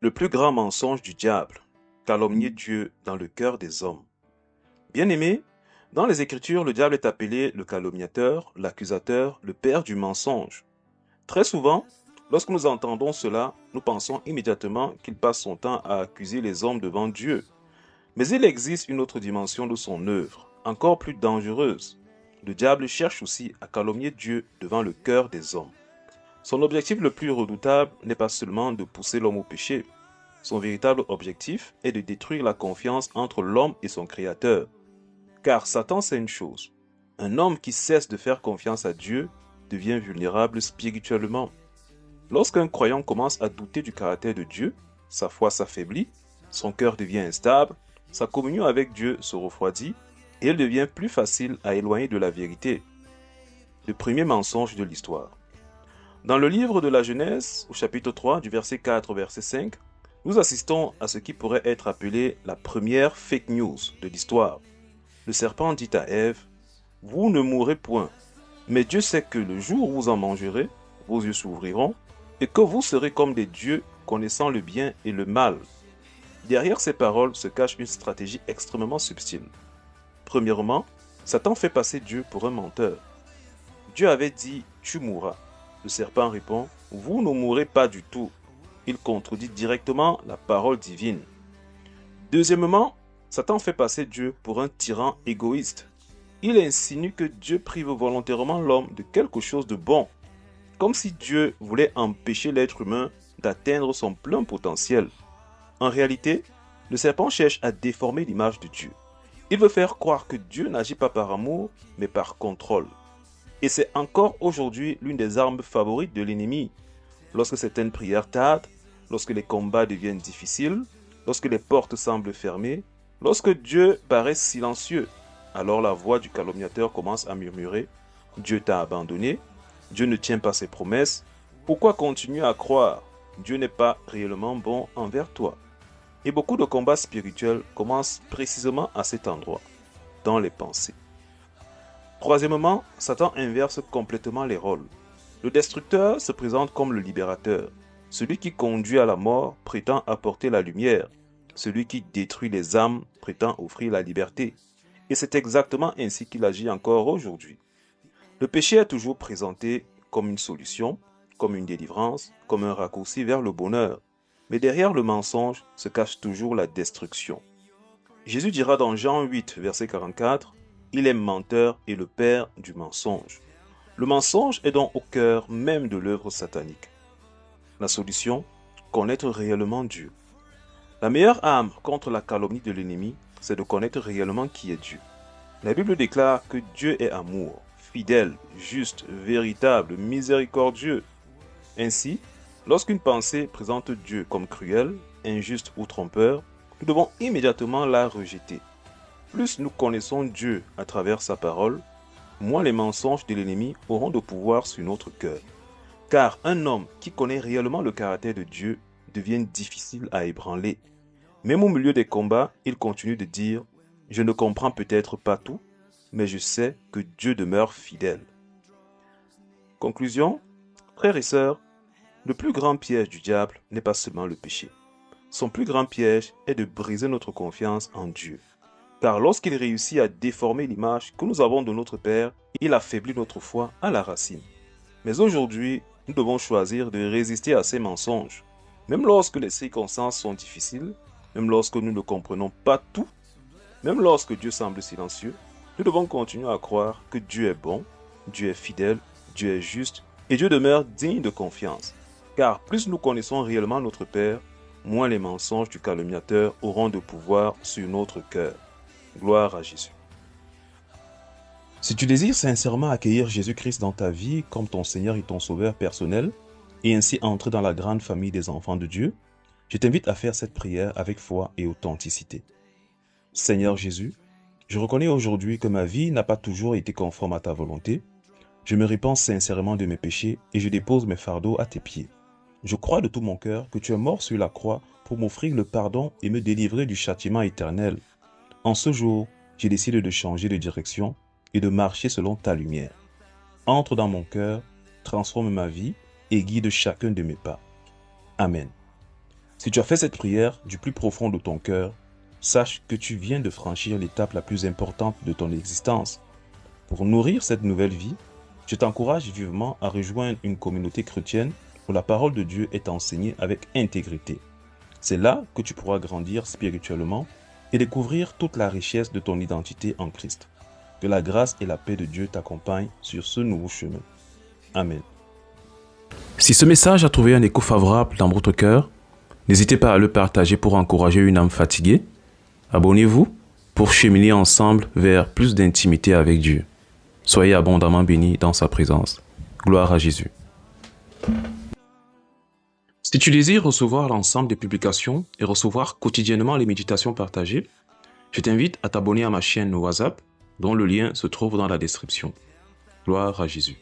Le plus grand mensonge du diable, calomnier Dieu dans le cœur des hommes. Bien-aimé, dans les Écritures, le diable est appelé le calomniateur, l'accusateur, le père du mensonge. Très souvent, lorsque nous entendons cela, nous pensons immédiatement qu'il passe son temps à accuser les hommes devant Dieu. Mais il existe une autre dimension de son œuvre, encore plus dangereuse. Le diable cherche aussi à calomnier Dieu devant le cœur des hommes. Son objectif le plus redoutable n'est pas seulement de pousser l'homme au péché. Son véritable objectif est de détruire la confiance entre l'homme et son Créateur. Car Satan sait une chose, un homme qui cesse de faire confiance à Dieu devient vulnérable spirituellement. Lorsqu'un croyant commence à douter du caractère de Dieu, sa foi s'affaiblit, son cœur devient instable, sa communion avec Dieu se refroidit et elle devient plus facile à éloigner de la vérité. Le premier mensonge de l'histoire. Dans le livre de la Genèse, au chapitre 3, du verset 4 au verset 5, nous assistons à ce qui pourrait être appelé la première fake news de l'histoire. Le serpent dit à Ève, « Vous ne mourrez point, mais Dieu sait que le jour où vous en mangerez, vos yeux s'ouvriront, et que vous serez comme des dieux connaissant le bien et le mal. » Derrière ces paroles se cache une stratégie extrêmement subtile. Premièrement, Satan fait passer Dieu pour un menteur. Dieu avait dit, « Tu mourras. » Le serpent répond, « Vous ne mourrez pas du tout. » Il contredit directement la parole divine. Deuxièmement, Satan fait passer Dieu pour un tyran égoïste. Il insinue que Dieu prive volontairement l'homme de quelque chose de bon, comme si Dieu voulait empêcher l'être humain d'atteindre son plein potentiel. En réalité, le serpent cherche à déformer l'image de Dieu. Il veut faire croire que Dieu n'agit pas par amour, mais par contrôle. Et c'est encore aujourd'hui l'une des armes favorites de l'ennemi. Lorsque certaines prières tardent, lorsque les combats deviennent difficiles, lorsque les portes semblent fermées, lorsque Dieu paraît silencieux, alors la voix du calomniateur commence à murmurer « Dieu t'a abandonné, Dieu ne tient pas ses promesses, pourquoi continuer à croire? Dieu n'est pas réellement bon envers toi. » Et beaucoup de combats spirituels commencent précisément à cet endroit, dans les pensées. Troisièmement, Satan inverse complètement les rôles. Le destructeur se présente comme le libérateur. Celui qui conduit à la mort prétend apporter la lumière. Celui qui détruit les âmes prétend offrir la liberté. Et c'est exactement ainsi qu'il agit encore aujourd'hui. Le péché est toujours présenté comme une solution, comme une délivrance, comme un raccourci vers le bonheur. Mais derrière le mensonge se cache toujours la destruction. Jésus dira dans Jean 8, verset 44, « Il est menteur et le père du mensonge. » Le mensonge est donc au cœur même de l'œuvre satanique. La solution, connaître réellement Dieu. La meilleure arme contre la calomnie de l'ennemi, c'est de connaître réellement qui est Dieu. La Bible déclare que Dieu est amour, fidèle, juste, véritable, miséricordieux. Ainsi, lorsqu'une pensée présente Dieu comme cruel, injuste ou trompeur, nous devons immédiatement la rejeter. Plus nous connaissons Dieu à travers sa parole, moins les mensonges de l'ennemi auront de pouvoir sur notre cœur. Car un homme qui connaît réellement le caractère de Dieu devient difficile à ébranler. Même au milieu des combats, il continue de dire « Je ne comprends peut-être pas tout, mais je sais que Dieu demeure fidèle. » Conclusion, frères et sœurs, le plus grand piège du diable n'est pas seulement le péché. Son plus grand piège est de briser notre confiance en Dieu. Car lorsqu'il réussit à déformer l'image que nous avons de notre Père, il affaiblit notre foi à la racine. Mais aujourd'hui, nous devons choisir de résister à ces mensonges. Même lorsque les circonstances sont difficiles, même lorsque nous ne comprenons pas tout, même lorsque Dieu semble silencieux, nous devons continuer à croire que Dieu est bon, Dieu est fidèle, Dieu est juste et Dieu demeure digne de confiance. Car plus nous connaissons réellement notre Père, moins les mensonges du calomniateur auront de pouvoir sur notre cœur. Gloire à Jésus. Si tu désires sincèrement accueillir Jésus-Christ dans ta vie comme ton Seigneur et ton Sauveur personnel, et ainsi entrer dans la grande famille des enfants de Dieu, je t'invite à faire cette prière avec foi et authenticité. Seigneur Jésus, je reconnais aujourd'hui que ma vie n'a pas toujours été conforme à ta volonté. Je me répands sincèrement de mes péchés et je dépose mes fardeaux à tes pieds. Je crois de tout mon cœur que tu es mort sur la croix pour m'offrir le pardon et me délivrer du châtiment éternel. En ce jour, j'ai décidé de changer de direction et de marcher selon ta lumière. Entre dans mon cœur, transforme ma vie et guide chacun de mes pas. Amen. Si tu as fait cette prière du plus profond de ton cœur, sache que tu viens de franchir l'étape la plus importante de ton existence. Pour nourrir cette nouvelle vie, je t'encourage vivement à rejoindre une communauté chrétienne où la parole de Dieu est enseignée avec intégrité. C'est là que tu pourras grandir spirituellement et découvrir toute la richesse de ton identité en Christ. Que la grâce et la paix de Dieu t'accompagnent sur ce nouveau chemin. Amen. Si ce message a trouvé un écho favorable dans votre cœur, n'hésitez pas à le partager pour encourager une âme fatiguée. Abonnez-vous pour cheminer ensemble vers plus d'intimité avec Dieu. Soyez abondamment bénis dans sa présence. Gloire à Jésus. Si tu désires recevoir l'ensemble des publications et recevoir quotidiennement les méditations partagées, je t'invite à t'abonner à ma chaîne WhatsApp, dont le lien se trouve dans la description. Gloire à Jésus.